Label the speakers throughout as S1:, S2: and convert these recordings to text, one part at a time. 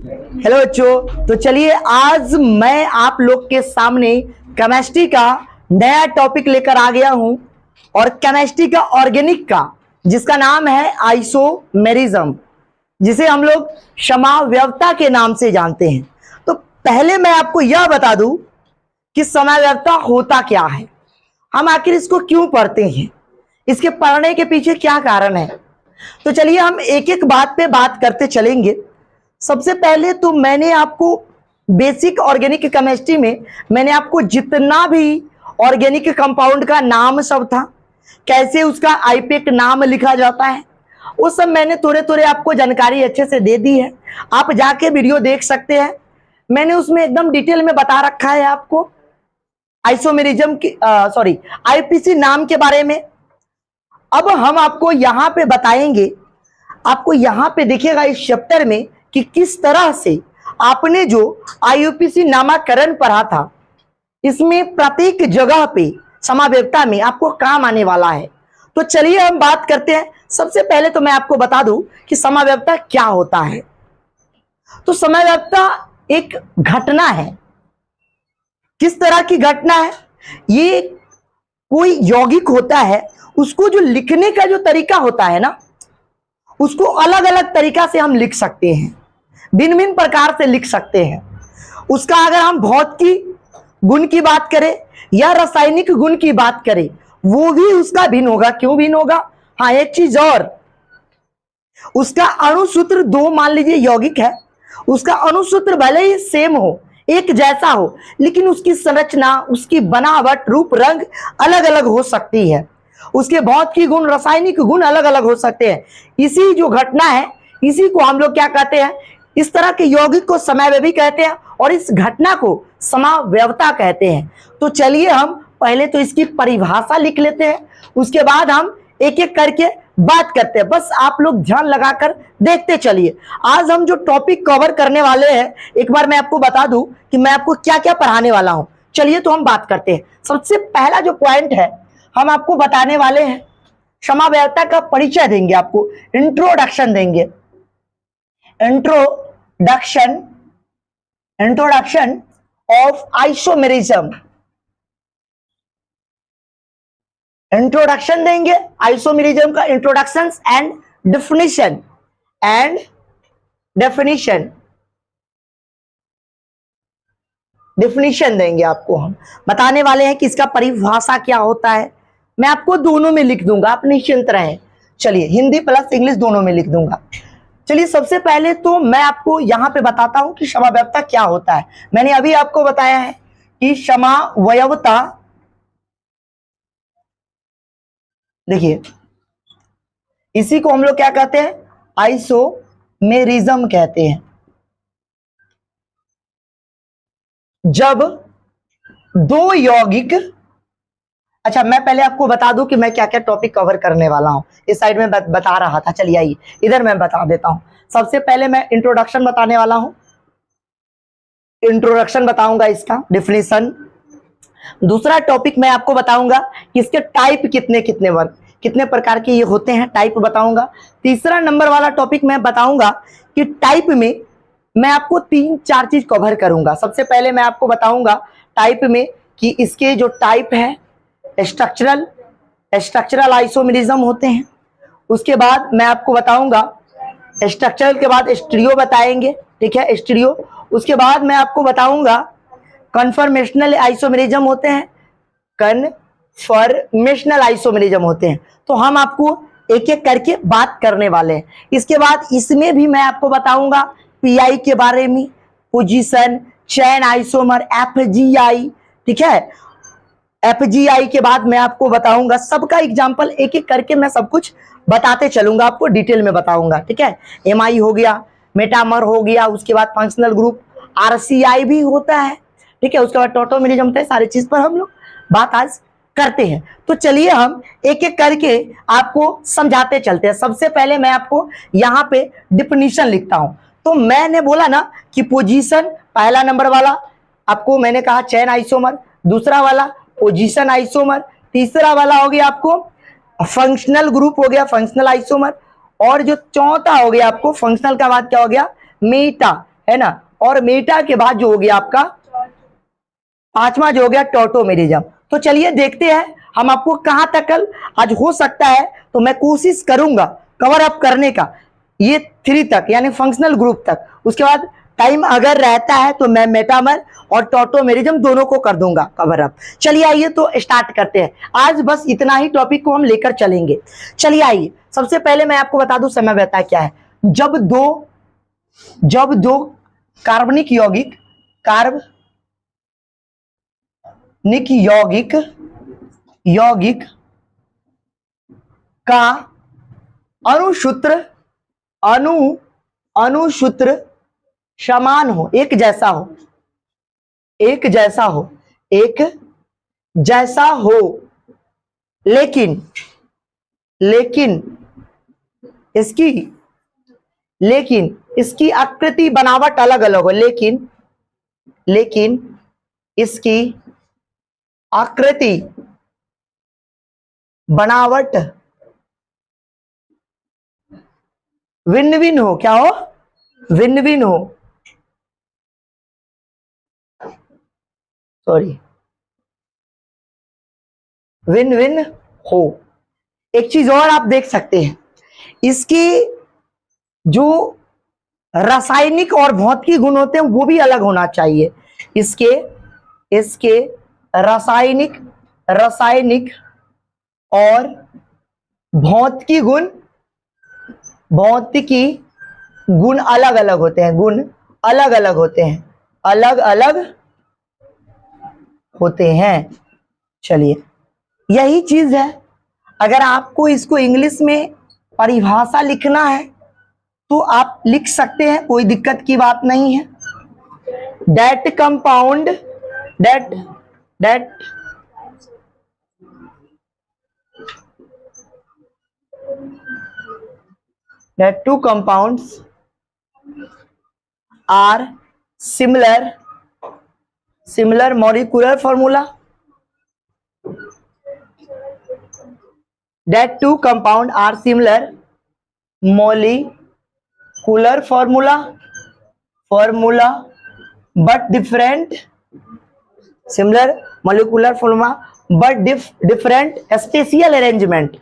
S1: Hello बच्चों, तो चलिए आज मैं आप लोग के सामने केमिस्ट्री का नया टॉपिक लेकर आ गया हूं और केमिस्ट्री का ऑर्गेनिक का जिसका नाम है आइसोमेरिज्म, जिसे हम लोग समावयवता के नाम से जानते हैं। तो पहले मैं आपको यह बता दूं कि समावयवता होता क्या है, हम आखिर इसको क्यों पढ़ते हैं, इसके पढ़ने के पीछे क्या कारण है। तो चलिए हम एक एक बात पे बात करते चलेंगे। सबसे पहले तो मैंने आपको बेसिक ऑर्गेनिक केमिस्ट्री में मैंने आपको जितना भी ऑर्गेनिक कंपाउंड का नाम सब था, कैसे उसका आईपीएक नाम लिखा जाता है, वो सब मैंने थोड़े थोड़े आपको जानकारी अच्छे से दे दी है। आप जाके वीडियो देख सकते हैं, मैंने उसमें एकदम डिटेल में बता रखा है आपको आइसोमेरिज्म की आईपीसी नाम के बारे में। अब हम आपको यहां पे बताएंगे, आपको यहां पे देखिएगा इस चैप्टर में कि किस तरह से आपने जो आईयूपीसी नामकरण पढ़ा था, इसमें प्रत्येक जगह पे समावयवता में आपको काम आने वाला है। तो चलिए हम बात करते हैं। सबसे पहले तो मैं आपको बता दूं कि समावयवता क्या होता है। तो समावयवता एक घटना है। किस तरह की घटना है? ये कोई यौगिक होता है, उसको जो लिखने का जो तरीका होता है ना, उसको अलग अलग तरीका से हम लिख सकते हैं, भिन्न भिन्न प्रकार से लिख सकते हैं। उसका अगर हम भौतिकी गुण की बात करें या रासायनिक गुण की बात करें, वो भी उसका भिन्न होगा। क्यों भिन्न होगा? हाँ, एक चीज और, उसका अणुसूत्र दो मान लीजिए यौगिक है, उसका अणुसूत्र भले ही सेम हो, एक जैसा हो, लेकिन उसकी संरचना, उसकी बनावट, रूप, रंग अलग अलग हो सकती है। उसके भौतिक गुण, रासायनिक गुण अलग अलग हो सकते हैं। इसी जो घटना है, इसी को हम लोग क्या कहते हैं, इस तरह के यौगिक को समावयवी कहते हैं और इस घटना को समावयवता कहते हैं। तो चलिए हम पहले तो इसकी परिभाषा लिख लेते हैं, उसके बाद हम एक एक करके बात करते हैं। बस आप लोग ध्यान लगाकर देखते चलिए। आज हम जो टॉपिक कवर करने वाले हैं, एक बार मैं आपको बता दूं कि मैं आपको क्या क्या पढ़ाने वाला हूं। चलिए तो हम बात करते हैं। सबसे पहला जो पॉइंट है, हम आपको बताने वाले हैं, समावयवता का परिचय देंगे, आपको इंट्रोडक्शन देंगे। इंट्रोडक्शन ऑफ आइसोमेरिज्म, इंट्रोडक्शन देंगे आइसोमेरिज्म का, इंट्रोडक्शन एंड डेफिनेशन देंगे आपको। हम बताने वाले हैं कि इसका परिभाषा क्या होता है। मैं आपको दोनों में लिख दूंगा, आप निश्चिंत रहें। चलिए, हिंदी प्लस इंग्लिश दोनों में लिख दूंगा। चलिए, सबसे पहले तो मैं आपको यहां पे बताता हूं कि समावयवता क्या होता है। मैंने अभी आपको बताया है कि समावयवता, देखिए इसी को हम लोग क्या कहते हैं, आइसोमेरिज्म कहते हैं। जब दो यौगिक, अच्छा मैं पहले आपको बता दूं कि मैं क्या क्या टॉपिक कवर करने वाला हूं। इस साइड में बता रहा था, चलिए आइए इधर मैं बता देता हूं। सबसे पहले मैं इंट्रोडक्शन बताने वाला हूं, इंट्रोडक्शन बताऊंगा, इसका डिफिनीशन। दूसरा टॉपिक मैं आपको बताऊंगा कि इसके टाइप कितने कितने वर्ग, कितने प्रकार के ये होते हैं, टाइप बताऊंगा। तीसरा नंबर वाला टॉपिक मैं बताऊंगा कि टाइप में मैं आपको 3-4 चीज कवर करूंगा। सबसे पहले मैं आपको बताऊंगा टाइप में कि इसके जो टाइप है, स्ट्रक्चरल आइसोमेरिज्म होते हैं। उसके बाद मैं आपको बताऊंगा, स्ट्रक्चरल के बाद स्टीरियो बताएंगे, ठीक है, स्टीरियो। उसके बाद मैं आपको बताऊंगा कन्फर्मेशनल आइसोमेरिज्म होते हैं, कन्फर्मेशनल आइसोमेरिज्म होते हैं। तो हम आपको एक एक करके बात करने वाले हैं। इसके बाद इसमें भी मैं आपको बताऊंगा पीआई के बारे में, पोजीशन, चेन आइसोमर, एफजीआई, ठीक है। एफजीआई के बाद मैं आपको बताऊंगा सबका एग्जांपल, एक एक करके मैं सब कुछ बताते चलूंगा, आपको डिटेल में बताऊंगा, ठीक है। एमआई हो गया, मेटामर हो गया, उसके बाद फंक्शनल ग्रुप, आरसीआई भी होता है, ठीक है। उसके बाद टोटोमेरिज्म होता है। सारी चीज पर हम लोग बात आज करते हैं। तो चलिए हम एक एक करके आपको समझाते चलते हैं। सबसे पहले मैं आपको यहाँ पे डिफिनीशन लिखता हूं। तो मैंने बोला ना कि पोजीशन पहला नंबर वाला, आपको मैंने कहा चेन आइसोमर, दूसरा वाला पोजीशन आइसोमर, तीसरा वाला हो गया आपको फंक्शनल ग्रुप हो गया, फंक्शनल आइसोमर, और जो चौथा हो गया आपको फंक्शनल का बाद क्या हो गया, मेटा, है ना, और मेटा के बाद जो हो गया आपका पांचवा जो हो गया टॉटोमेरिज्म। तो चलिए देखते हैं हम आपको कहां तक कल आज हो सकता है, तो मैं कोशिश करूंगा कवर अप करने का ये 3 तक यानी फंक्शनल ग्रुप तक। उसके बाद टाइम अगर रहता है तो मैं मेटामर और टॉटोमेरिज्म दोनों को कर दूंगा कवर अप। चलिए आइए तो स्टार्ट करते हैं, आज बस इतना ही टॉपिक को हम लेकर चलेंगे। चलिए आइए, सबसे पहले मैं आपको बता दूं समय व्यवता क्या है। जब दो कार्बनिक यौगिक का अनुसूत्र समान हो, एक जैसा हो, लेकिन इसकी आकृति बनावट अलग अलग हो, लेकिन इसकी आकृति बनावट भिन्न हो। क्या हो? भिन्न हो, सॉरी, भिन्न हो। एक चीज और आप देख सकते हैं, इसके जो रासायनिक और भौतिक गुण होते हैं वो भी अलग होना चाहिए। इसके रासायनिक और भौतिकी गुण अलग अलग होते हैं। चलिए, यही चीज है। अगर आपको इसको इंग्लिश में परिभाषा लिखना है तो आप लिख सकते हैं, कोई दिक्कत की बात नहीं है। that two compounds are similar molecular formula. That two compounds are similar molecular formula but different spatial arrangement,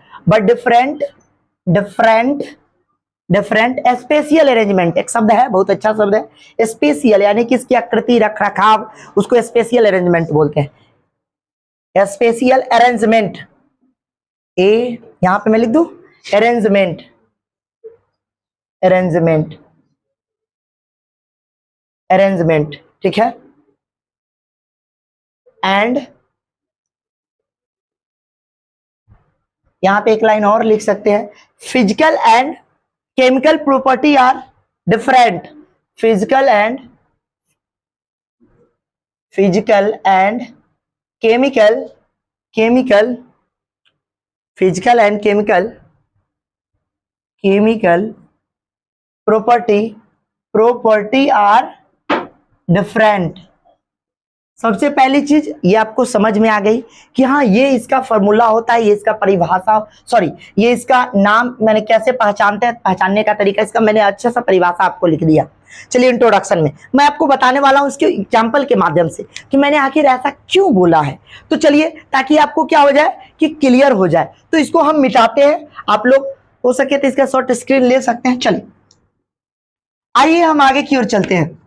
S1: different spatial arrangement. एक शब्द है, बहुत अच्छा शब्द है, स्पेशियल, यानी कि इसकी आकृति रख रखाव, उसको स्पेशियल अरेंजमेंट बोलते हैं। स्पेशियल अरेंजमेंट, यहां पे मैं लिख दूं अरेंजमेंट, ठीक है। एंड यहां पे एक लाइन और लिख सकते हैं, physical and chemical property are different. Physical and chemical property are different. सबसे पहली चीज ये आपको समझ में आ गई कि हाँ, ये इसका फॉर्मूला होता है, ये इसका परिभाषा, सॉरी, ये इसका नाम मैंने कैसे पहचानने का तरीका, इसका मैंने अच्छा सा परिभाषा आपको लिख दिया। चलिए, इंट्रोडक्शन में मैं आपको बताने वाला हूं इसके एग्जाम्पल के माध्यम से कि मैंने आखिर ऐसा क्यों बोला है। तो चलिए, ताकि आपको क्या हो जाए कि क्लियर हो जाए, तो इसको हम मिटाते हैं। आप लोग हो सके तो इसका शॉर्ट स्क्रीन ले सकते हैं। चलिए, आइए हम आगे की ओर चलते हैं।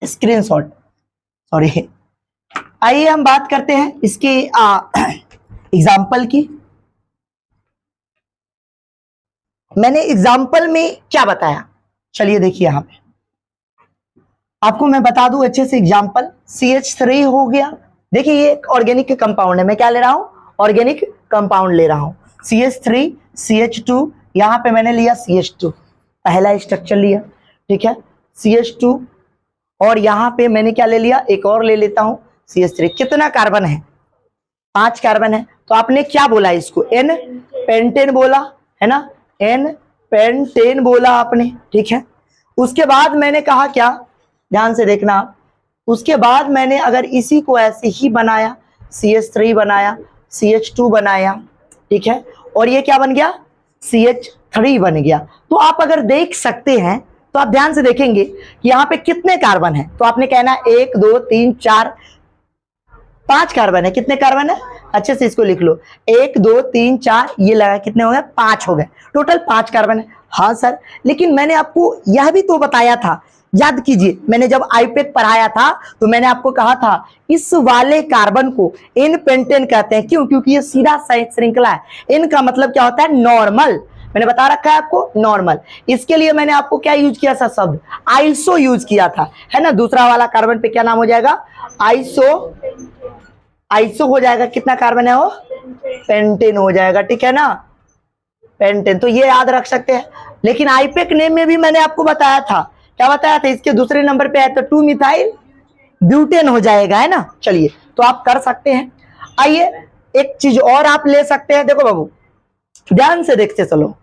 S1: स्क्रीनशॉट, सॉरी, आइए हम बात करते हैं इसके एग्जाम्पल की। मैंने एग्जाम्पल में क्या बताया, चलिए देखिए, यहां पे आपको मैं बता दूं अच्छे से एग्जाम्पल। CH3 हो गया। देखिए, ये एक ऑर्गेनिक कंपाउंड है, मैं क्या ले रहा हूं, ऑर्गेनिक कंपाउंड ले रहा हूं। CH3 CH2, यहां पे मैंने लिया CH2, पहला स्ट्रक्चर लिया, ठीक है, CH2, और यहां पे मैंने क्या ले लिया, एक और ले लेता हूं CH3। कितना कार्बन है, 5 कार्बन है। तो आपने क्या बोला, इसको N पेंटेन बोला है ना, N पेंटेन बोला आपने, ठीक है। उसके बाद मैंने कहा क्या, ध्यान से देखना आप, उसके बाद मैंने अगर इसी को ऐसे ही बनाया, CH3 बनाया, CH2 बनाया, ठीक है, और ये क्या बन गया, CH3 बन गया। तो आप अगर देख सकते हैं तो आप ध्यान से देखेंगे कि यहाँ पे कितने कार्बन है, तो आपने कहना 1 2 3 4 5 कार्बन है। कितने कार्बन है, अच्छे से इसको लिख लो, 1 2 3 4, ये लगा कितने हो गए, 5 हो गए, टोटल 5 कार्बन है। हाँ सर, लेकिन मैंने आपको यह भी तो बताया था, याद कीजिए मैंने जब आईपेक पढ़ाया था तो मैंने आपको कहा था इस वाले कार्बन को इन पेंटेन कहते हैं। क्यों? क्योंकि ये सीधा श्रृंखला है। इनका मतलब क्या होता है, नॉर्मल। मैंने बता रखा है आपको, नॉर्मल। इसके लिए मैंने आपको क्या यूज किया था, शब्द आइसो यूज किया था, है ना। दूसरा वाला कार्बन पे क्या नाम हो जाएगा, आइसो। आइसो हो जाएगा, कितना कार्बन है वो, पेंटेन हो जाएगा, ठीक है ना, पेंटेन। तो ये याद रख सकते हैं। लेकिन आईपेक नेम में भी मैंने आपको बताया था, क्या बताया था, इसके दूसरे नंबर पे है तो 2 मिथाइल ब्यूटेन हो जाएगा, है ना। चलिए, तो आप कर सकते हैं। आइए एक चीज और आप ले सकते हैं, देखो बाबू ध्यान से देखते चलो,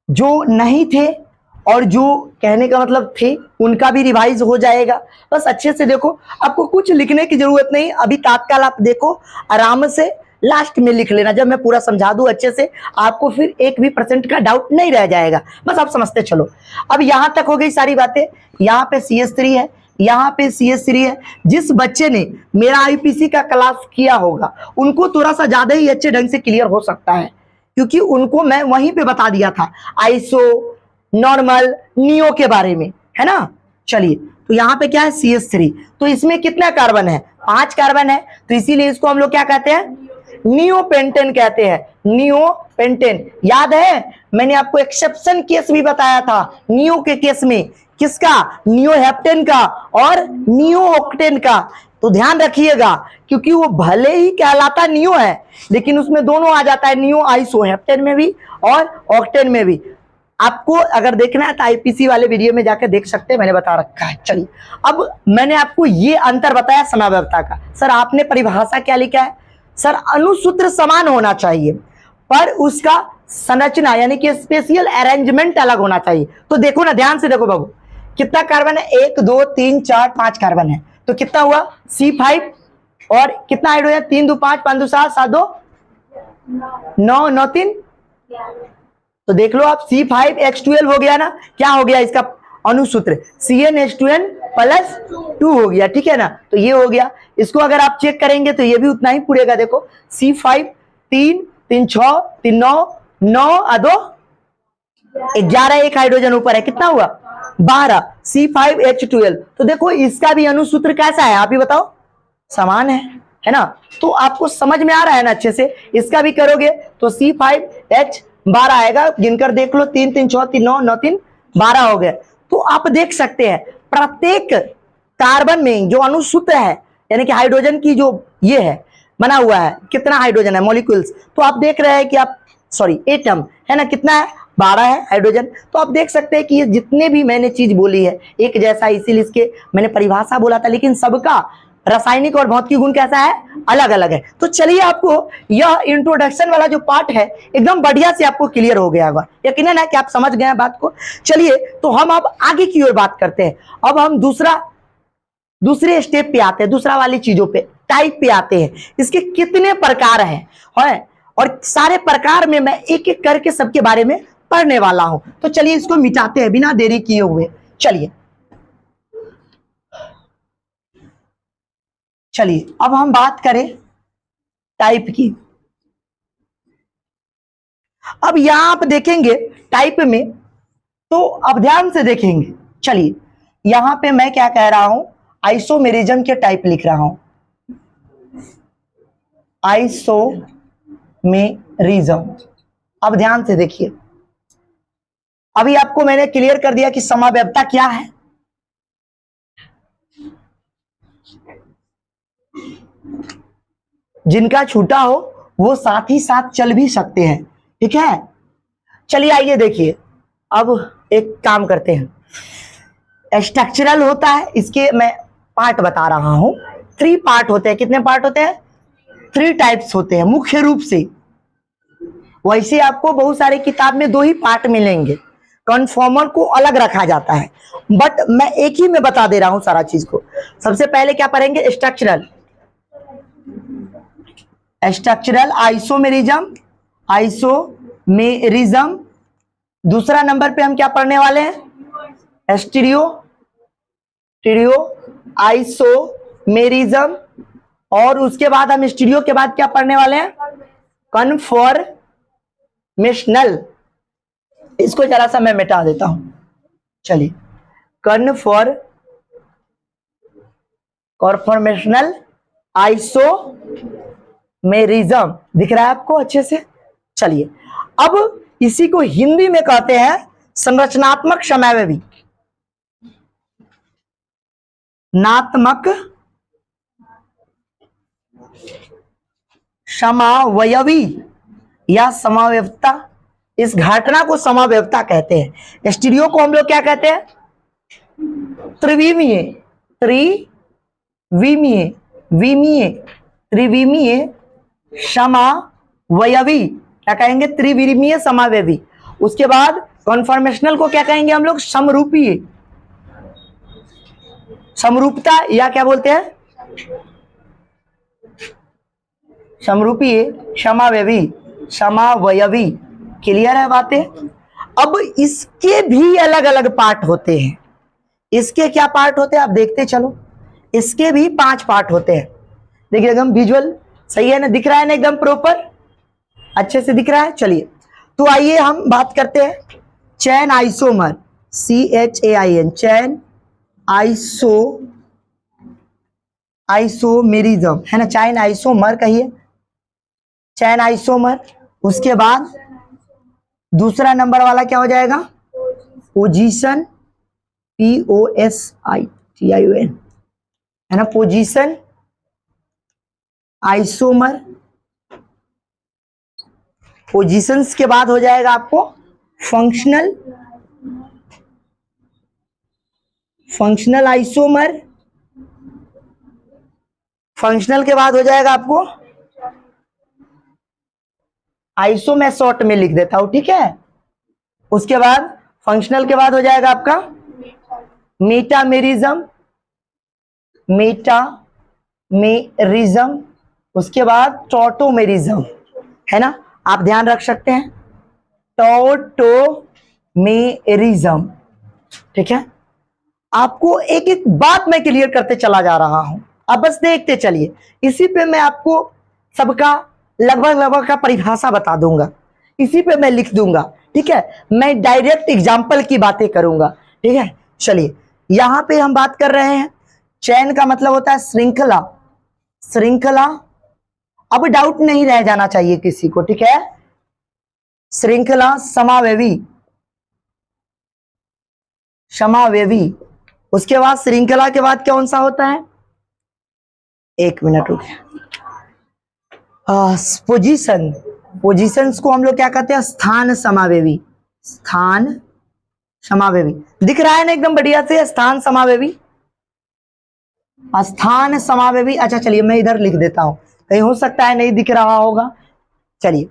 S1: जो नहीं थे और जो कहने का मतलब थे उनका भी रिवाइज हो जाएगा। बस अच्छे से देखो, आपको कुछ लिखने की जरूरत नहीं, अभी तात्काल आप देखो, आराम से लास्ट में लिख लेना, जब मैं पूरा समझा दूं अच्छे से, आपको फिर 1% का डाउट नहीं रह जाएगा। बस आप समझते चलो। अब यहां तक हो गई सारी बातें। यहाँ पे CH3 है, यहाँ पे CH3 है। जिस बच्चे ने मेरा IPC का क्लास किया होगा उनको थोड़ा सा ज्यादा ही अच्छे ढंग से क्लियर हो सकता है, क्योंकि उनको मैं वहीं पे बता दिया था आइसो, नॉर्मल, नियो के बारे में, है ना। चलिए, तो यहाँ पे क्या है, CH3। तो इसमें कितना कार्बन है, 5 कार्बन है, तो इसीलिए इसको हम लोग क्या कहते हैं, नियो पेंटेन कहते हैं, नियो पेंटेन। याद है मैंने आपको एक्सेप्शन केस भी बताया था नियो के केस में, किसका, नियो हेप्टेन का और नियो ऑक्टेन का। तो ध्यान रखिएगा, क्योंकि वो भले ही कहलाता नियो है लेकिन उसमें दोनों आ जाता है, नियो आइसो, हेप्टेन में भी और ऑक्टेन में भी। आपको अगर देखना है तो IPC वाले वीडियो में जाकर देख सकते हैं, मैंने बता रखा है। चलिए, अब मैंने आपको ये अंतर बताया समाव्यवस्था का। सर आपने परिभाषा क्या लिखा है, सर अनुसूत्र समान होना चाहिए पर उसका संरचना यानी कि स्पेशल अरेंजमेंट अलग होना चाहिए। तो देखो ना, ध्यान से देखो बाबू, कितना कार्बन है, 1 2 3 4 5 कार्बन है, तो कितना हुआ C5, और कितना हाइड्रोजन, 3 2 5 5 2 7 7 2 9 9 3, तो देख लो आप C5H12 हो गया ना, क्या हो गया इसका अनुसूत्र, CnH2n+2 हो गया, ठीक है ना। तो ये हो गया, इसको अगर आप चेक करेंगे तो ये भी उतना ही पूरेगा। देखो C5 3 3 6 3 9 9 2 11, एक हाइड्रोजन ऊपर है, कितना हुआ 12, C5H12। तो देखो इसका भी अनुसूत्र कैसा है, आप ही बताओ, समान है ना। तो आपको समझ में आ रहा है ना अच्छे से। इसका भी करोगे तो C5H12 आएगा, गिनकर देख लो, 3 3 6 3 9 9 3 12 हो गए। तो आप देख सकते हैं प्रत्येक कार्बन में जो अनुसूत्र है यानी कि हाइड्रोजन की जो ये है बना हुआ है, कितना हाइड्रोजन है मॉलिक्यूल्स, तो आप देख रहे हैं कि आप सॉरी एटम है ना, कितना है 12 है हाइड्रोजन। तो आप देख सकते हैं कि ये जितने भी मैंने चीज बोली है एक जैसा, इसीलिए इसके मैंने परिभाषा बोला था, लेकिन सबका रासायनिक और भौतिक गुण कैसा है, अलग अलग है। तो चलिए, आपको यह इंट्रोडक्शन वाला जो पार्ट है एकदम बढ़िया से आपको क्लियर हो गया होगा, यकीनन है कि आप समझ गए हैं बात को। चलिए, तो हम अब आगे की ओर बात करते हैं। अब हम दूसरे स्टेप पे आते हैं, दूसरा वाली चीजों पे, टाइप पे आते हैं। इसके कितने प्रकार हैं और सारे प्रकार में मैं एक एक करके सबके बारे में पढ़ने वाला हूं। तो चलिए इसको मिटाते हैं बिना देरी किए हुए। चलिए अब हम बात करें टाइप की। अब यहां आप देखेंगे टाइप में, तो अब ध्यान से देखेंगे। चलिए, यहां पे मैं क्या कह रहा हूं, आइसोमेरिज्म के टाइप लिख रहा हूं, आइसोमेरिज्म। अब ध्यान से देखिए, अभी आपको मैंने क्लियर कर दिया कि समाव्यवस्था क्या है। जिनका छूटा हो वो साथ ही साथ चल भी सकते हैं, ठीक है। चलिए आइए देखिए, अब एक काम करते हैं। स्ट्रक्चरल होता है, इसके मैं पार्ट बता रहा हूं। 3 पार्ट होते हैं। कितने पार्ट होते हैं, 3 टाइप्स होते हैं मुख्य रूप से। वैसे आपको बहुत सारे किताब में 2 ही पार्ट मिलेंगे, कन्फॉर्मर को अलग रखा जाता है, बट मैं एक ही में बता दे रहा हूं सारा चीज को। सबसे पहले क्या पढ़ेंगे, स्ट्रक्चरल आइसोमेरिज्म। दूसरा नंबर पे हम क्या पढ़ने वाले हैं, स्टीरियो आइसोमेरिज्म, और उसके बाद हम स्टीरियो के बाद क्या पढ़ने वाले हैं? कन्फॉर्मेशनल। इसको जरा सा मैं मिटा देता हूं, चलिए। कन्फॉर्मेशनल आइसोमेरिज्म दिख रहा है आपको अच्छे से? चलिए, अब इसी को हिंदी में कहते हैं संरचनात्मक समावयवी। नात्मक समावयवी या समावयवता, इस घटना को समावयवता कहते हैं। स्टीरियो को हम लोग क्या कहते हैं? त्रिविमीय समावयवी, क्या कहेंगे? त्रिविमीय समावयवी। उसके बाद कन्फॉर्मेशनल को क्या कहेंगे हम लोग? समरूपीय, समरूपता, या क्या बोलते हैं? समरूपीय समावयवी। क्लियर है बातें? अब इसके भी अलग अलग पार्ट होते हैं। इसके क्या पार्ट होते हैं आप देखते चलो। इसके भी 5 पार्ट होते हैं। देखिए एकदम विजुअल सही है ना, दिख रहा है ना एकदम प्रॉपर, अच्छे से दिख रहा है। चलिए तो आइए हम बात करते हैं चैन आइसोमर, CHAIN, चैन आइसोमेरिज्म है ना, चैन आइसोमर कहिए, चैन आइसोमर। उसके बाद दूसरा नंबर वाला क्या हो जाएगा? पोजीशन, POSITION है ना, पोजीशन आइसोमर। पोजीशंस के बाद हो जाएगा आपको फंक्शनल आइसोमर। फंक्शनल के बाद हो जाएगा आपको आइसो, मैं शॉर्ट में लिख देता हूं, ठीक है। उसके बाद फंक्शनल के बाद हो जाएगा आपका मेटामेरिज्म। उसके बाद टॉटोमेरिज्म है ना, आप ध्यान रख सकते हैं, टॉटोमेरिज्म, ठीक है। आपको एक एक बात मैं क्लियर करते चला जा रहा हूं, अब बस देखते चलिए। इसी पे मैं आपको सबका लगभग का परिभाषा बता दूंगा, इसी पे मैं लिख दूंगा, ठीक है। मैं डायरेक्ट एग्जाम्पल की बातें करूंगा, ठीक है। चलिए यहां पे हम बात कर रहे हैं, चैन का मतलब होता है श्रृंखला। अब डाउट नहीं रह जाना चाहिए किसी को, ठीक है। श्रृंखला समावयवी। उसके बाद श्रृंखला के बाद कौन सा होता है? एक मिनट रुकिए। पोजीशंस को हम लोग क्या कहते हैं? स्थान समावयवी। दिख रहा है ना एकदम बढ़िया से, स्थान समावयवी। अच्छा चलिए मैं इधर लिख देता हूं, कहीं हो सकता है नहीं दिख रहा होगा। चलिए,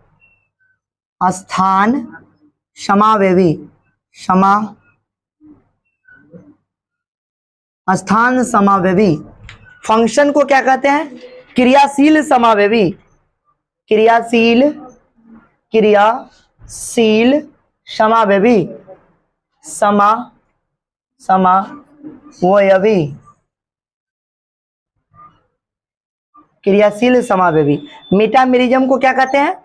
S1: स्थान समावयवी, स्थान समावयवी। फंक्शन को क्या कहते हैं? क्रियाशील समावयवी। क्रियाशील समावयवी, समावयवी, क्रियाशील समावयवी। मेटामेरिज्म को क्या कहते हैं?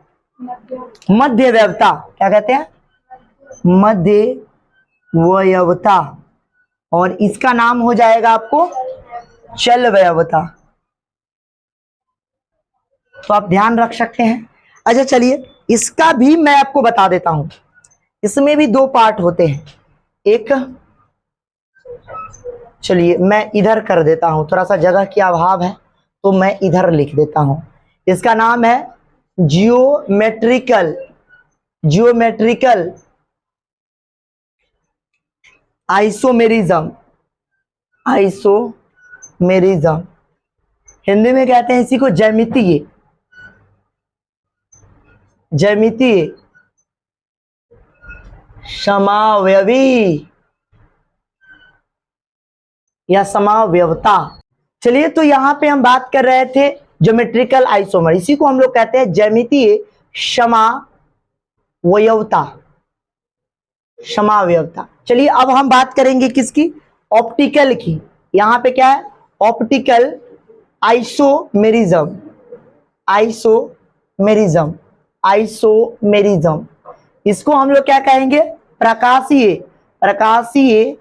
S1: मध्यवयवता। क्या कहते हैं? मध्यवयवता। और इसका नाम हो जाएगा आपको चलवयवता, तो आप ध्यान रख सकते हैं। अच्छा चलिए इसका भी मैं आपको बता देता हूं, इसमें भी 2 पार्ट होते हैं। एक, चलिए मैं इधर कर देता हूं, थोड़ा सा जगह की अभाव है तो मैं इधर लिख देता हूं। इसका नाम है जियोमेट्रिकल आइसोमेरिज्म। हिंदी में कहते हैं इसी को ज्यामितीय समावयवी या समावयवता। चलिए तो यहां पे हम बात कर रहे थे ज्योमेट्रिकल आइसोमर, इसी को हम लोग कहते हैं ज्यामितीय समावयवता। समावयवता। चलिए अब हम बात करेंगे किसकी, ऑप्टिकल की। यहां पे क्या है, ऑप्टिकल आइसोमेरिज्म, आइसोमेरिज्म, आइसोमेरिज्म। इसको हम लोग क्या कहेंगे, प्रकाशीय, प्रकाशीय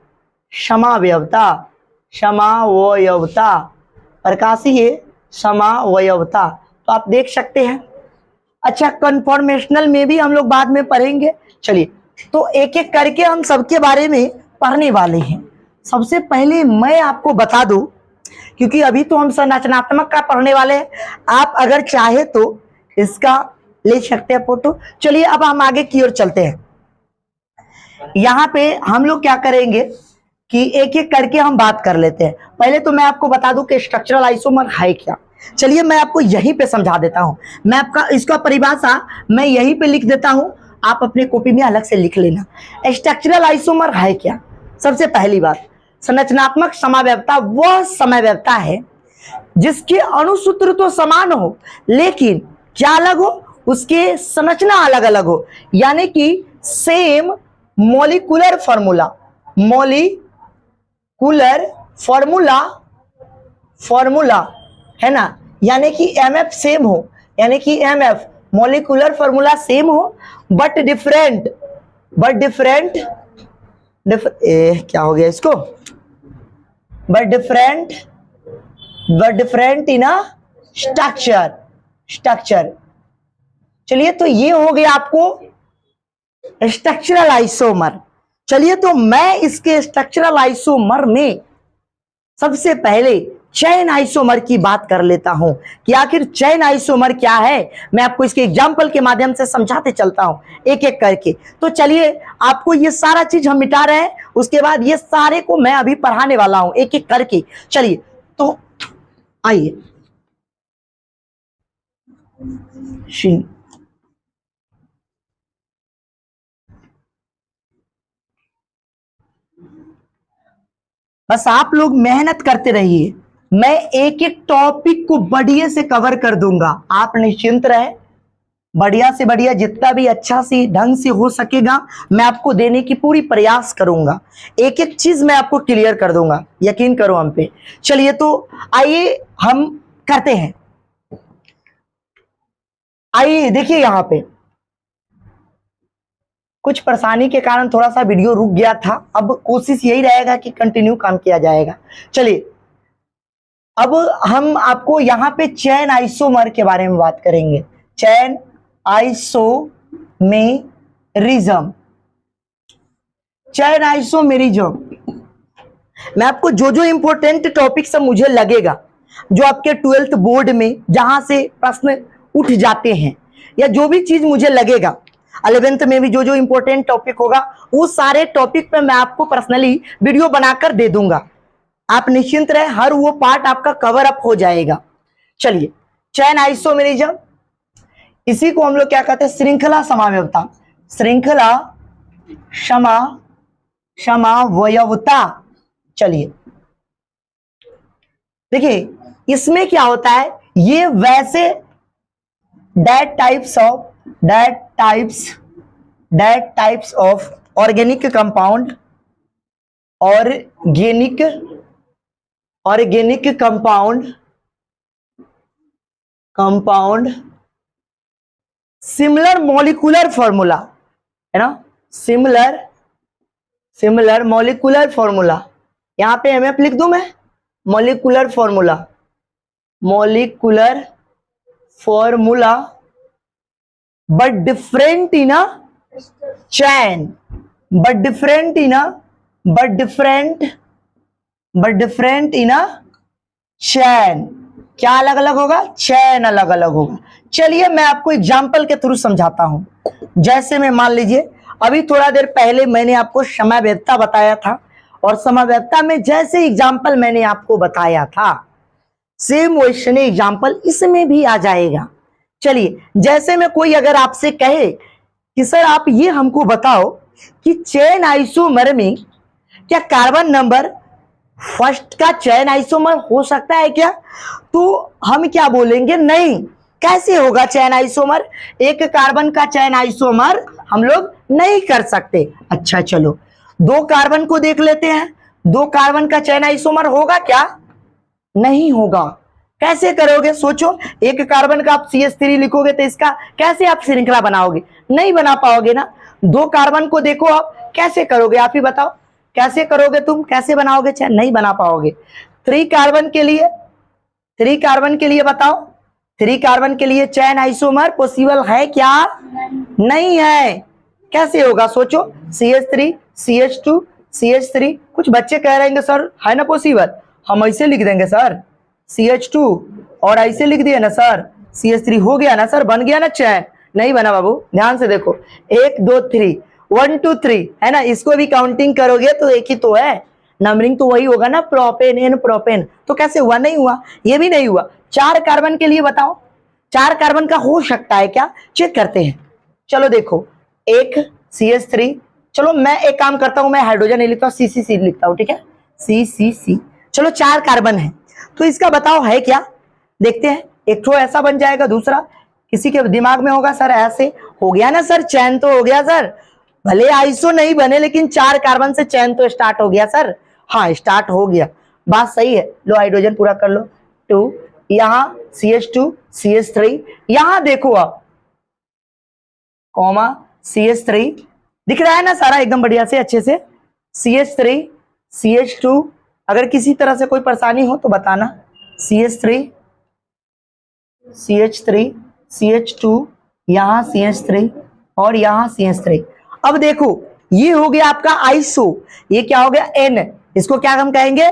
S1: समावयवता, समावयवता, प्रकाशीय समावयवता। तो आप देख सकते हैं। अच्छा, कन्फॉर्मेशनल में भी हम लोग बाद में पढ़ेंगे। चलिए तो एक एक करके हम सबके बारे में पढ़ने वाले हैं। सबसे पहले मैं आपको बता दूं, क्योंकि अभी तो हम संरचनात्मक का पढ़ने वाले हैं, आप अगर चाहे तो इसका ले सकते हैं फोटो। चलिए अब हम आगे की ओर चलते हैं। यहां पे हम लोग क्या करेंगे कि एक एक करके हम बात कर लेते हैं। पहले तो मैं आपको बता दूं कि स्ट्रक्चरल आइसोमर है क्या। चलिए मैं आपको यहीं पे समझा देता हूं। मैं आपका इसका परिभाषा मैं यहीं पे लिख देता हूं, आप अपने कॉपी में अलग से लिख लेना। स्ट्रक्चरल आइसोमर है क्या। सबसे पहली बात, संरचनात्मक समावयवता वह समावयवता है जिसके अणुसूत्र तो समान हो, लेकिन क्या अलग हो, उसके संरचना अलग अलग हो। यानी कि same molecular formula, molecular formula, formula है ना, यानी कि एमएफ सेम हो, यानी कि एमएफ मॉलिक्यूलर फॉर्मूला सेम हो, बट डिफरेंट, बट डिफरेंट, क्या हो गया इसको, but different in a structure, structure. चलिए तो ये हो गया आपको स्ट्रक्चरल आइसोमर। चलिए तो मैं इसके स्ट्रक्चरल आइसोमर में सबसे पहले चेन आइसोमर की बात कर लेता हूं कि आखिर चेन आइसोमर क्या है। मैं आपको इसके एग्जांपल के माध्यम से समझाते चलता हूं एक एक करके। तो चलिए आपको ये सारा चीज हम मिटा रहे हैं, उसके बाद ये सारे को मैं अभी पढ़ाने वाला हूं एक एक करके। चलिए तो आइए, बस आप लोग मेहनत करते रहिए, मैं एक एक टॉपिक को बढ़िया से कवर कर दूंगा, आप निश्चिंत रहे। बढ़िया से बढ़िया जितना भी अच्छा सी ढंग से हो सकेगा मैं आपको देने की पूरी प्रयास करूंगा। एक एक चीज मैं आपको क्लियर कर दूंगा, यकीन करो हम पे। चलिए तो आइए हम करते हैं। आइए देखिए, यहां पे कुछ परेशानी के कारण थोड़ा सा वीडियो रुक गया था, अब कोशिश यही रहेगा कि कंटिन्यू काम किया जाएगा। चलिए अब हम आपको यहां पे चेन आइसोमर के बारे में बात करेंगे। Chain isomerism, chain isomerism. मैं आपको जो जो इंपॉर्टेंट टॉपिक सब मुझे लगेगा, जो आपके 12th बोर्ड में जहां से प्रश्न उठ जाते हैं, या जो भी चीज मुझे लगेगा 11th में भी जो जो इंपॉर्टेंट टॉपिक होगा, वो सारे टॉपिक पे मैं आपको पर्सनली वीडियो बनाकर दे दूंगा। आप निश्चिंत रहे, हर वो पार्ट आपका कवर अप हो जाएगा। चलिए चेन आइसोमेरिज्म, इसी को हम लोग क्या कहते हैं, श्रृंखला समावयवता, श्रृंखला समावयवता। चलिए देखिए इसमें क्या होता है, ये वैसे that types of organic compound, organic compound similar molecular formula है ना, सिमिलर मॉलिक्यूलर फॉर्मूला। यहां पे एमएफ लिख दूं मैं, molecular formula, molecular formula, but different in a chain, but different in a chain. क्या अलग अलग होगा, चैन अलग अलग होगा। चलिए मैं आपको एग्जाम्पल के थ्रू समझाता हूं। जैसे में मान लीजिए अभी थोड़ा देर पहले मैंने आपको समावयवता बताया था, और समावयवता में जैसे एग्जाम्पल मैंने आपको बताया था, सेम वैसे एग्जाम्पल इसमें भी आ जाएगा। चलिए जैसे में कोई अगर आपसे कहे कि सर आप ये हमको बताओ कि चेन आइसोमर में क्या कार्बन नंबर फर्स्ट का चेन आइसोमर हो सकता है क्या, तो हम क्या बोलेंगे, नहीं, कैसे होगा चैन आइसोमर? एक कार्बन का चैन आइसोमर हम लोग नहीं कर सकते। अच्छा चलो, दो कार्बन को देख लेते हैं। दो कार्बन का चैन आइसोमर होगा क्या? नहीं होगा। कैसे करोगे? सोचो, एक कार्बन का आप CH3 लिखोगे तो इसका कैसे आप श्रृंखला बनाओगे? नहीं बना पाओगे ना। दो कार्बन को देखो, आप कैसे करोगे? आप ही बताओ, कैसे करोगे? तुम कैसे बनाओगे चैन? नहीं बना पाओगे। थ्री कार्बन के लिए बताओ, थ्री कार्बन के लिए चैन आइसोमर पॉसिबल है क्या? नहीं है। कैसे होगा? सोचो, CH3 CH2 CH3। कुछ बच्चे कह रहेंगे सर है ना पॉसिबल, हम ऐसे लिख देंगे सर CH2 और ऐसे लिख दिए ना सर CH3, हो गया ना सर, बन गया ना चैन? नहीं बना बाबू, ध्यान से देखो, 1 2 3, 1 2 3 है ना। इसको भी काउंटिंग करोगे तो एक ही तो है, नंबरिंग तो वही होगा ना, प्रोपेन एन प्रोपेन। तो कैसे हुआ? नहीं हुआ, ये भी नहीं हुआ। चार कार्बन के लिए बताओ, चार कार्बन का हो सकता है क्या? चेक करते हैं। चलो देखो, एक CH3, चलो मैं एक काम करता हूं, मैं हाइड्रोजन नहीं लिखता हूं, CCC लिखता हूं, ठीक है, CCC। चलो चार कार्बन है, तो इसका बताओ है क्या? देखते हैं। एक तो ऐसा बन जाएगा, दूसरा किसी के दिमाग में होगा सर ऐसे, हो गया ना सर, चैन तो हो गया सर। भले आइसो नहीं बने लेकिन चार कार्बन से चैन तो स्टार्ट हो गया सर। हाँ स्टार्ट हो गया, बात सही है। लो हाइड्रोजन पूरा कर लो, 2, यहां CH2 CH3, यहां देखो आप कॉमा CH3, दिख रहा है ना सारा एकदम बढ़िया से अच्छे से। CH3 CH2, अगर किसी तरह से कोई परेशानी हो तो बताना। CH3 CH3 CH2, यहां CH3 और यहां CH3। अब देखो, ये हो गया आपका आइसो, ये क्या हो गया? N। इसको क्या हम कहेंगे?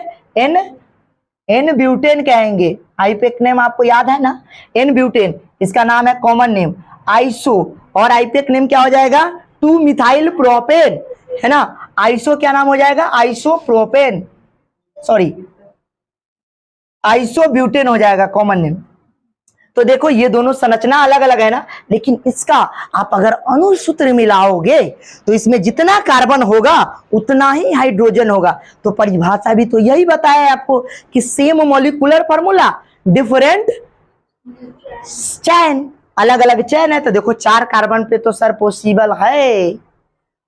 S1: N ब्यूटेन कहेंगे। आईपेक नेम आपको याद है ना, N ब्यूटेन, इसका नाम है कॉमन नेम आइसो। और आईपेक नेम क्या हो जाएगा? 2 मिथाइल प्रोपेन, है ना। आइसो क्या नाम हो जाएगा? Iso propane, sorry iso butane हो जाएगा कॉमन नेम। तो देखो ये दोनों संरचना अलग अलग है ना, लेकिन इसका आप अगर अणुसूत्र मिलाओगे तो इसमें जितना कार्बन होगा उतना ही हाइड्रोजन होगा। तो परिभाषा भी तो यही बताया है आपको कि सेम मॉलिक्यूलर फॉर्मूला डिफरेंट चैन, अलग अलग चैन है। तो देखो चार कार्बन पे तो सर पॉसिबल है।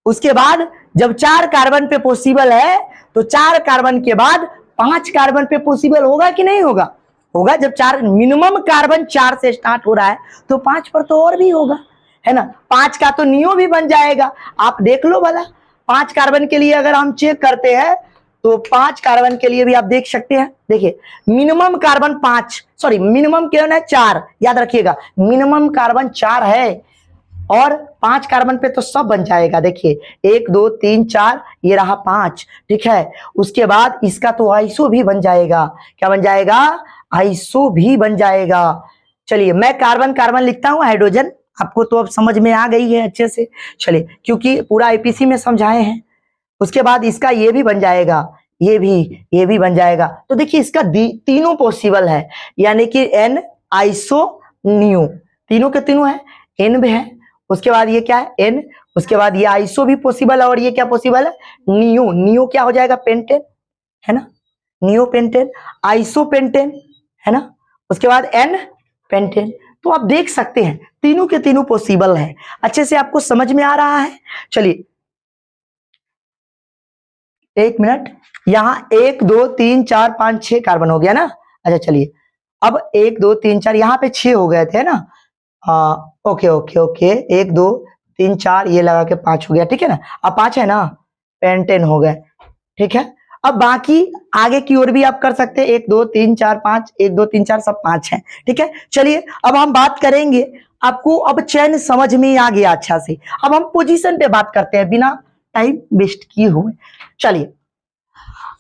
S1: उसके बाद जब चार कार्बन पे पॉसिबल है तो चार कार्बन के बाद पांच कार्बन पे पॉसिबल होगा कि नहीं होगा? होगा। जब चार, मिनिमम कार्बन चार से स्टार्ट हो रहा है तो पांच पर तो और भी होगा, है ना। पांच का तो नियो भी बन जाएगा, आप देख लो भला। पांच कार्बन के लिए अगर हम चेक करते हैं तो पांच कार्बन के लिए भी आप देख सकते हैं। देखिए मिनिमम कार्बन पांच, सॉरी मिनिमम क्या है? चार, याद रखिएगा मिनिमम कार्बन चार है और पांच कार्बन पे तो सब बन जाएगा। देखिए 1 2 3 4, ये रहा पांच, ठीक है। उसके बाद इसका तो आइसो भी बन जाएगा। क्या बन जाएगा? आइसो भी बन जाएगा। चलिए मैं कार्बन कार्बन लिखता हूं, हाइड्रोजन आपको तो अब समझ में आ गई है अच्छे से। चलिए क्योंकि पूरा आईपीसी में समझाए हैं। उसके बाद इसका ये भी बन जाएगा, ये भी बन जाएगा। तो देखिए इसका तीनों पॉसिबल है, यानी कि एन आइसो न्यू, तीनों के तीनों है, एन भी है। उसके बाद ये क्या है? एन। उसके बाद ये आइसो भी पॉसिबल है और ये क्या पॉसिबल है? नियो। नियो क्या हो जाएगा? पेंटेन, है ना। नियो पेंटेन, आइसो पेंटेन, है ना। उसके बाद एन पेंटेन। तो आप देख सकते हैं तीनों के तीनों पॉसिबल है। अच्छे से आपको समझ में आ रहा है? चलिए एक मिनट, यहां 1 2 3 4 5 6 कार्बन हो गया ना। अच्छा चलिए अब 1 2 3 4, यहाँ पे 6 हो गए थे ना। ओके ओके ओके, 1 2 3 4 ये लगा के 5 हो गया, ठीक है ना। अब 5 है ना, पेंटेन हो गए, ठीक है। अब बाकी आगे की ओर भी आप कर सकते हैं, 1 2 3 4 5, 1 2 3 4 सब 5 है, ठीक है। चलिए अब हम बात करेंगे, आपको अब चैन समझ में आ गया अच्छा से। अब हम पोजीशन पे बात करते हैं बिना टाइम वेस्ट किए हुए। चलिए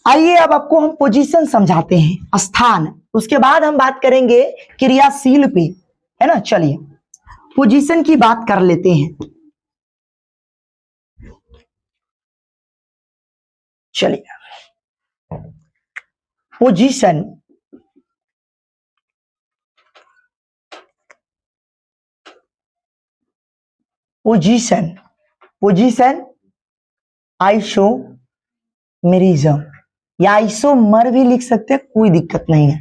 S1: आइए अब आपको हम पोजीशन समझाते हैं, स्थान। उसके बाद हम बात करेंगे क्रियाशील पे, है ना। चलिए पोजीशन की बात कर लेते हैं। चलिए पोजीशन, पोजीशन, पोजीशन आइसोमेरिज्म या आइसोमर भी लिख सकते हैं, कोई दिक्कत नहीं है।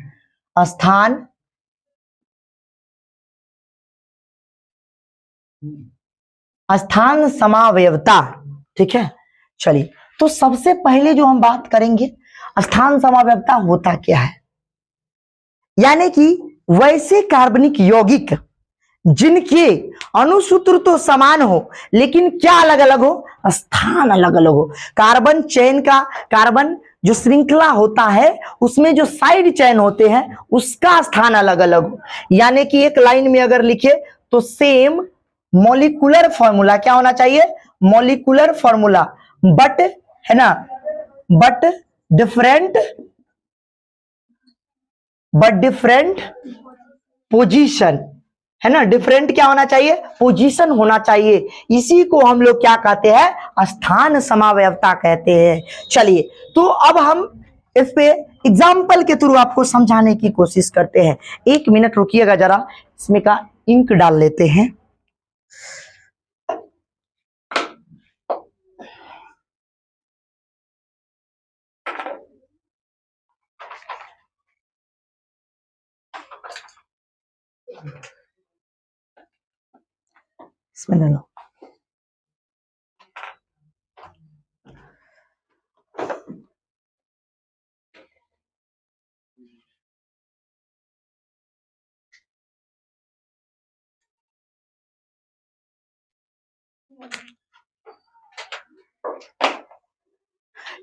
S1: स्थान स्थान समावयवता। ठीक है, चलिए तो सबसे पहले जो हम बात करेंगे स्थान समावयवता होता क्या है, यानी कि वैसे कार्बनिक यौगिक जिनके अणुसूत्र तो समान हो लेकिन क्या अलग अलग हो, स्थान अलग अलग हो। कार्बन चेन का, कार्बन जो श्रृंखला होता है उसमें जो साइड चेन होते हैं उसका स्थान अलग अलग हो। यानी कि एक लाइन में अगर लिखे तो सेम मॉलिक्यूलर फॉर्मूला क्या होना चाहिए, मॉलिक्यूलर फॉर्मूला, बट है ना, बट डिफरेंट पोजीशन, है ना, डिफरेंट क्या होना चाहिए, पोजीशन होना चाहिए। इसी को हम लोग क्या कहते हैं, स्थान समावयवता कहते हैं। चलिए तो अब हम इस पे एग्जाम्पल के थ्रू आपको समझाने की कोशिश करते हैं। 1 मिनट रुकिएगा जरा, इसमें का इंक डाल लेते हैं। इसमें ले लो।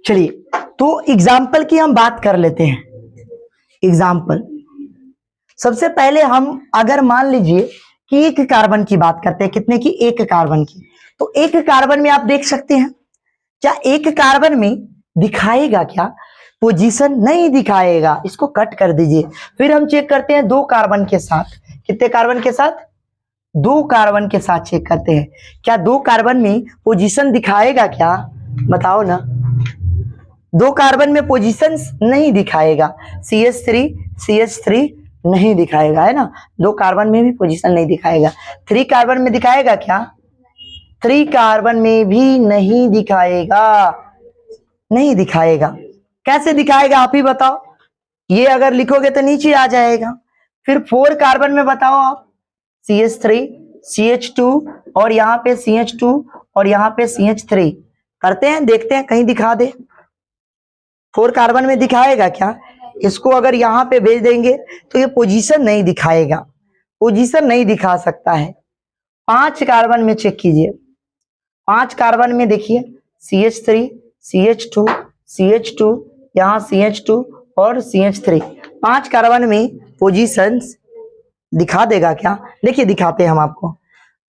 S1: चलिए तो एग्जाम्पल की हम बात कर लेते हैं। एग्जाम्पल सबसे पहले हम अगर मान लीजिए कि एक कार्बन की बात करते हैं, कितने की, एक कार्बन की, तो एक कार्बन में आप देख सकते हैं क्या एक कार्बन में दिखाएगा क्या, पोजीशन नहीं दिखाएगा, इसको कट कर दीजिए। फिर हम चेक करते हैं 2 कार्बन के साथ, कितने कार्बन के साथ, 2 कार्बन के साथ चेक करते हैं क्या 2 कार्बन में पोजीशन दिखाएगा क्या, बताओ ना। 2 कार्बन में पोजीशन नहीं दिखाएगा, CH3 नहीं दिखाएगा, है ना, 2 कार्बन में भी पोजीशन नहीं दिखाएगा। 3 कार्बन में दिखाएगा क्या, 3 कार्बन में भी नहीं दिखाएगा, नहीं दिखाएगा। कैसे दिखाएगा आप ही बताओ, ये अगर लिखोगे तो नीचे आ जाएगा। फिर 4 कार्बन में बताओ आप, CH3 CH2 और यहाँ पे CH2 और यहाँ पे CH3 करते हैं, देखते हैं कहीं दिखा दे। 4 कार्बन में दिखाएगा क्या, इसको अगर यहाँ पे भेज देंगे तो ये पोजीशन नहीं दिखाएगा, पोजीशन नहीं दिखा सकता है। 5 कार्बन में चेक कीजिए, 5 कार्बन में देखिए CH3 CH2 CH2 यहाँ CH2 और CH3, 5 कार्बन में पोजीशंस दिखा देगा क्या, देखिए दिखाते हैं हम आपको।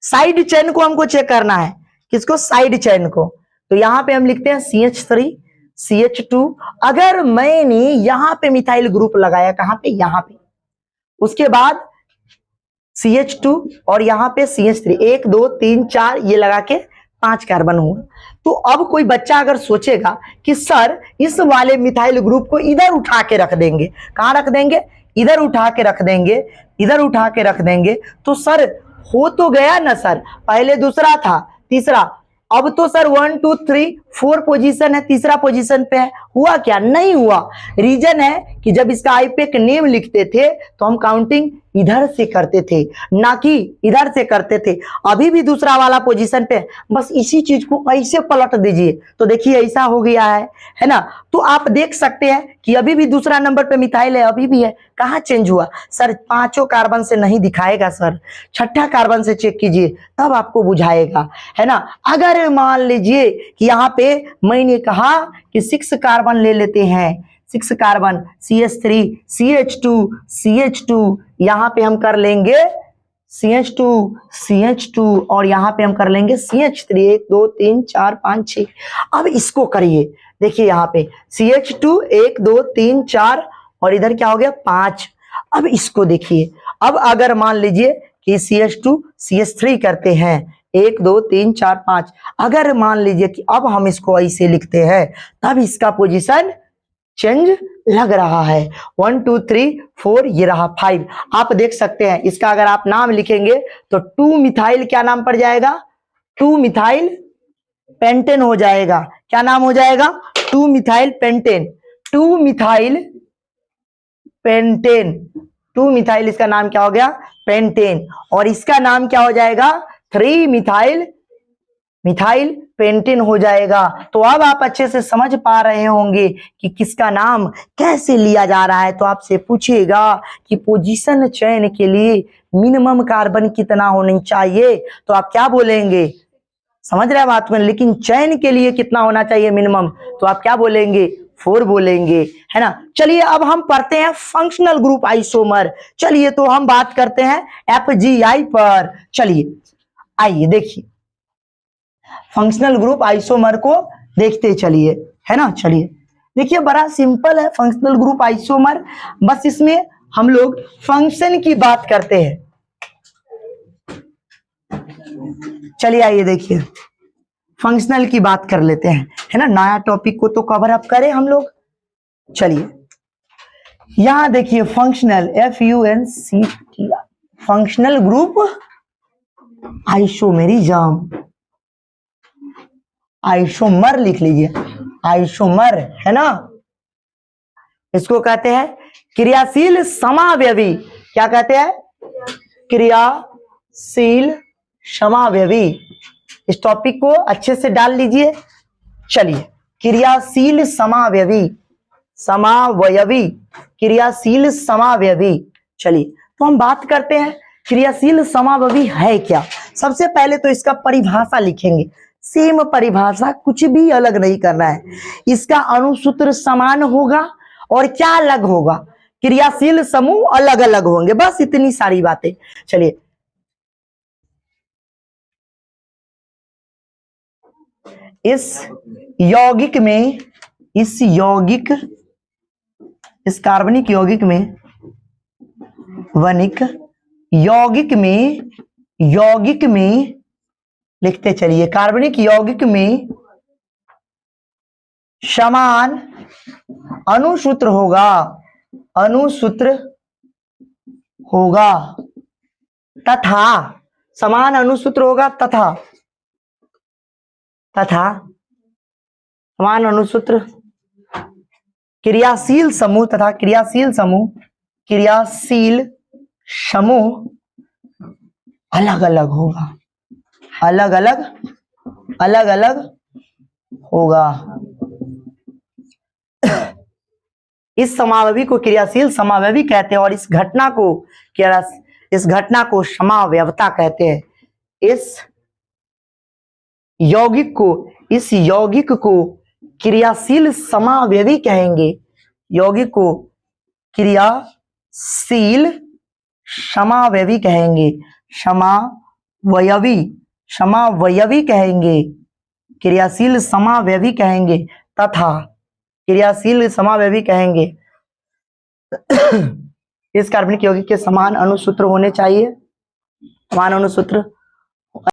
S1: साइड चेन को हमको चेक करना है, किसको, साइड चेन को, तो यहाँ पे हम लिखते हैं CH3 CH2। अगर मैंने यहाँ पे मिथाइल ग्रुप लगाया, कहाँ पे, यहाँ पे, उसके बाद CH2 और यहाँ पे CH3, 1 2 3 4 ये लगा के 5 कार्बन हुआ। तो अब कोई बच्चा अगर सोचेगा कि सर इस वाले मिथाइल ग्रुप को इधर उठा के रख देंगे, कहाँ रख देंगे, इधर उठा के रख देंगे, इधर उठा के रख देंगे, तो सर हो तो गया ना सर, पहले दूसरा था, तीसरा, अब तो सर 1 2 3 4 पोजीशन है, तीसरा पोजीशन पे है, हुआ क्या, नहीं हुआ। रीजन है कि जब इसका आईपेक नेम लिखते थे तो हम काउंटिंग इधर से करते थे, ना कि इधर से करते थे। अभी भी दूसरा वाला पोजीशन पे, बस इसी चीज को ऐसे पलट दीजिए तो देखिए ऐसा हो गया है ना। तो आप देख सकते हैं कि अभी भी दूसरा नंबर पे मिथाइल है, अभी भी है, कहाँ चेंज हुआ सर, 5 कार्बन से नहीं दिखाएगा सर, 6ठा कार्बन से चेक कीजिए तब आपको बुझाएगा, है ना। अगर मान लीजिए कि यहाँ पे मैंने कहा कि 6 कार्बन ले लेते हैं, 6 कार्बन CH3 CH2 यहाँ पे हम कर लेंगे CH2 और यहाँ पे हम कर लेंगे CH3, 1 2 3 4 5 6। अब इसको करिए, देखिए यहाँ पे CH2 1 2 3 4 और इधर क्या हो गया 5। अब इसको देखिए, अब अगर मान लीजिए कि CH2 CH3 करते हैं, 1 2 3 4 5, अगर मान लीजिए कि अब हम इसको ऐसे लिखते हैं तब इसका पोजीशन चेंज लग रहा है, 1 2 3 4 ये रहा 5। आप देख सकते हैं इसका अगर आप नाम लिखेंगे तो 2 मिथाइल क्या नाम पड़ जाएगा, 2 मिथाइल पेंटेन हो जाएगा। क्या नाम हो जाएगा, 2 methyl pentane, 2 methyl pentane, 2 methyl, इसका नाम क्या हो गया, पेंटेन, और इसका नाम क्या हो जाएगा 3 मिथाइल मिथाइल पेंटेन हो जाएगा। तो अब आप अच्छे से समझ पा रहे होंगे कि किसका नाम कैसे लिया जा रहा है। तो आपसे पूछेगा कि पोजीशन चयन के लिए मिनिमम कार्बन कितना होनी चाहिए, तो आप क्या बोलेंगे, समझ रहे हैं बात में। लेकिन चयन के लिए कितना होना चाहिए मिनिमम, तो आप क्या बोलेंगे, 4 बोलेंगे, है ना। चलिए अब हम पढ़ते हैं फंक्शनल ग्रुप आइसोमर। चलिए तो हम बात करते हैं FGI पर। चलिए आइए देखिए फंक्शनल ग्रुप आइसोमर को देखते चलिए, है ना। चलिए देखिए बड़ा सिंपल है फंक्शनल ग्रुप आइसोमर, बस इसमें हम लोग फंक्शन की बात करते हैं। चलिए आइए देखिए फंक्शनल की बात कर लेते हैं, है ना। नया टॉपिक को तो कवर अप करें हम लोग। चलिए यहां देखिए functional FUNCT functional group isomerism, isomer लिख लीजिए, आइसोमर, है ना। इसको कहते हैं क्रियाशील समावयवी। क्या कहते हैं, क्रियाशील समावयवी। इस टॉपिक को अच्छे से डाल लीजिए। चलिए क्रियाशील समावयवी, समावयवी, क्रियाशील समावयवी। चलिए तो हम बात करते हैं क्रियाशील समावयवी है क्या। सबसे पहले तो इसका परिभाषा लिखेंगे, सेम परिभाषा, कुछ भी अलग नहीं करना है। इसका अणुसूत्र समान होगा और क्या अलग होगा, क्रियाशील समूह अलग अलग होंगे, बस इतनी सारी बातें। चलिए इस यौगिक में, इस यौगिक, इस कार्बनिक यौगिक में, वनिक यौगिक में, यौगिक में लिखते चलिए, कार्बनिक यौगिक में समान अणुसूत्र होगा, अणुसूत्र होगा तथा, समान अणुसूत्र होगा तथा, तथा समान अणुसूत्र, क्रियाशील समूह तथा क्रियाशील समूह, क्रियाशील समूह अलग अलग होगा, अलग अलग, अलग अलग होगा। इस समावयवी को क्रियाशील समावयवी कहते हैं और इस घटना को, इस घटना को समावयवता कहते हैं। इस यौगिक को, इस यौगिक को क्रियाशील समावयवी कहेंगे, यौगिक को क्रियाशील समावयवी कहेंगे, समावयवी, समावयवी कहेंगे, क्रियाशील समावयवी कहेंगे तथा क्रियाशील समावयवी कहेंगे। इस कार्बनिक यौगिक के समान अणुसूत्र होने चाहिए, समान अणुसूत्र